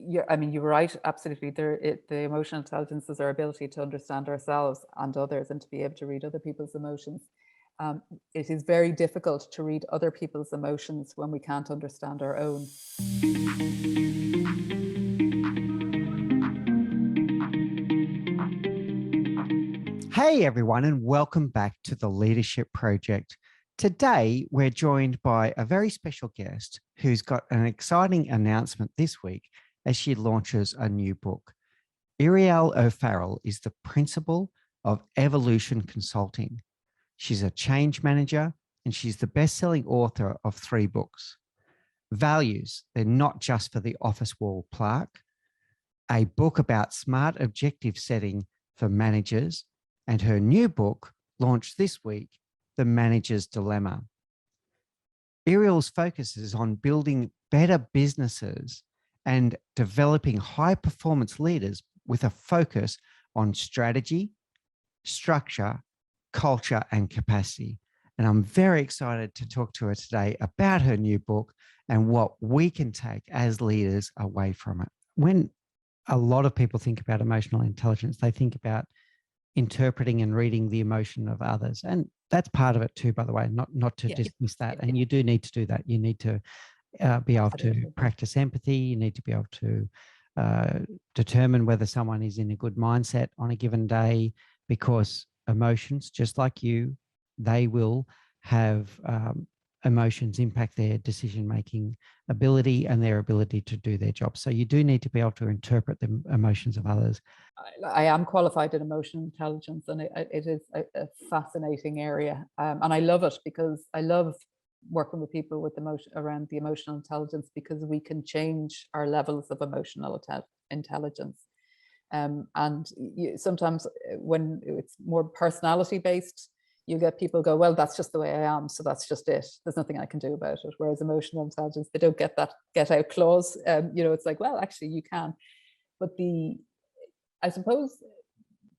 you're right, absolutely. The emotional intelligence is our ability to understand ourselves and others and to be able to read other people's emotions. It is very difficult to read other people's emotions when we can't understand our own. Hey everyone, and welcome back to the Leadership Project. Today, we're joined by a very special guest who's got an exciting announcement this week as she launches a new book. Irial O'Farrell is the principal of Evolution Consulting. She's a change manager and she's the best-selling author of 3 books. Values, they're not just for the office wall plaque. A book about smart objective setting for managers, and her new book, launched this week, The Manager's Dilemma. Irial's focus is on building better businesses and developing high-performance leaders with a focus on strategy, structure, culture, and capacity. And I'm very excited to talk to her today about her new book and what we can take as leaders away from it. When a lot of people think about emotional intelligence, they think about interpreting and reading the emotion of others. And that's part of it too, by the way, not to dismiss that. And you do need to do that. You need to be able to practice empathy. You need to be able to determine whether someone is in a good mindset on a given day, because emotions, just like you, they will have emotions impact their decision-making ability and their ability to do their job. So you do need to be able to interpret the emotions of others. I am qualified in emotional intelligence, and it is a fascinating area. And I love it because I love working with people with emotion around the emotional intelligence, because we can change our levels of emotional intelligence. And sometimes when it's more personality based, you get people go, well, that's just the way I am, so that's just it. There's nothing I can do about it. Whereas emotional intelligence, they don't get that get out clause. It's like, well, actually you can. But I suppose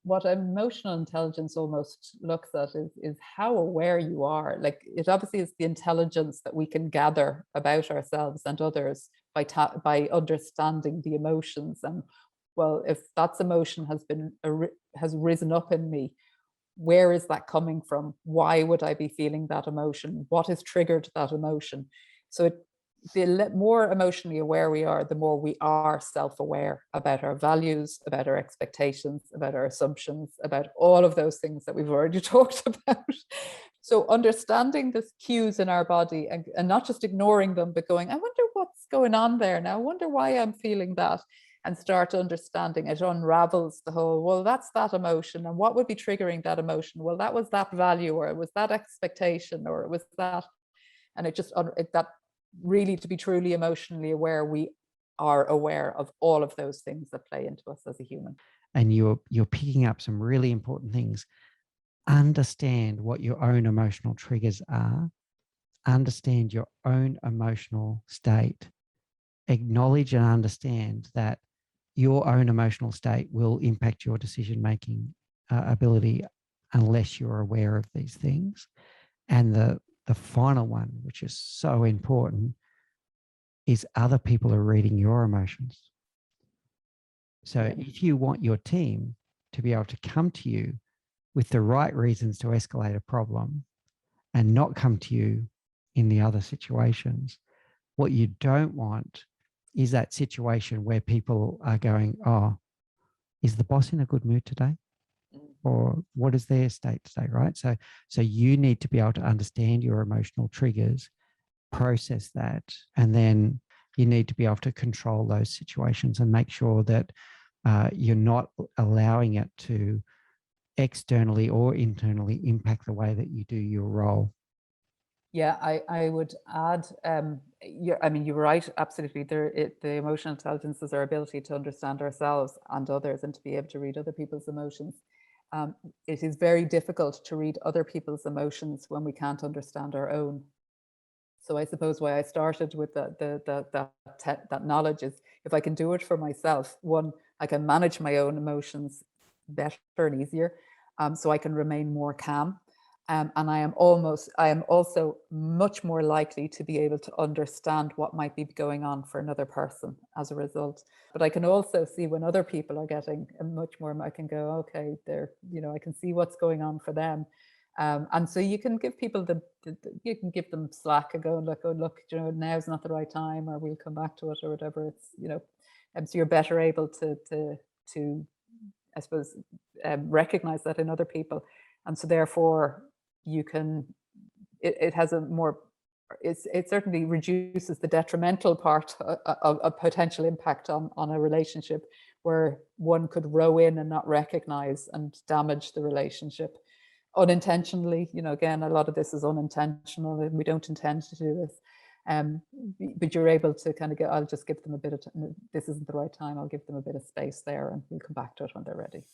what emotional intelligence almost looks at is how aware you are. Like, it obviously is the intelligence that we can gather about ourselves and others by understanding the emotions. And well, if that emotion has risen up in me, where is that coming from? Why would I be feeling that emotion? What has triggered that emotion? So the more emotionally aware we are, the more we are self-aware about our values, about our expectations, about our assumptions, about all of those things that we've already talked about. So understanding the cues in our body and not just ignoring them, but going, I wonder what's going on there now. I wonder why I'm feeling that. And start understanding it, unravels the whole, well, that's that emotion. And what would be triggering that emotion? Well, that was that value, or it was that expectation, or it was that. And that really, to be truly emotionally aware, we are aware of all of those things that play into us as a human. And you're picking up some really important things. Understand what your own emotional triggers are. Understand your own emotional state. Acknowledge and understand that your own emotional state will impact your decision-making ability unless you're aware of these things. And the final one, which is so important, is other people are reading your emotions. So if you want your team to be able to come to you with the right reasons to escalate a problem and not come to you in the other situations, what you don't want is that situation where people are going, oh, is the boss in a good mood today? Or what is their state today, right? So you need to be able to understand your emotional triggers, process that, and then you need to be able to control those situations and make sure that you're not allowing it to externally or internally impact the way that you do your role. Yeah, I would add, you're right, absolutely. The emotional intelligence is our ability to understand ourselves and others and to be able to read other people's emotions. It is very difficult to read other people's emotions when we can't understand our own. So I suppose why I started with that knowledge is, if I can do it for myself, one, I can manage my own emotions better and easier, so I can remain more calm. And I am also much more likely to be able to understand what might be going on for another person as a result. But I can also see when other people are getting much more, I can go, okay, I can see what's going on for them. And so you can give people you can give them slack and go, look, now's not the right time, or we'll come back to it, or whatever. It's, so you're better able to I suppose, recognize that in other people. And so therefore you can, it has a more, it certainly reduces the detrimental part of a potential impact on a relationship where one could row in and not recognize and damage the relationship unintentionally. Again, a lot of this is unintentional and we don't intend to do this. But you're able to kind of go, I'll just give them a bit of time. This isn't the right time. I'll give them a bit of space there and we'll come back to it when they're ready.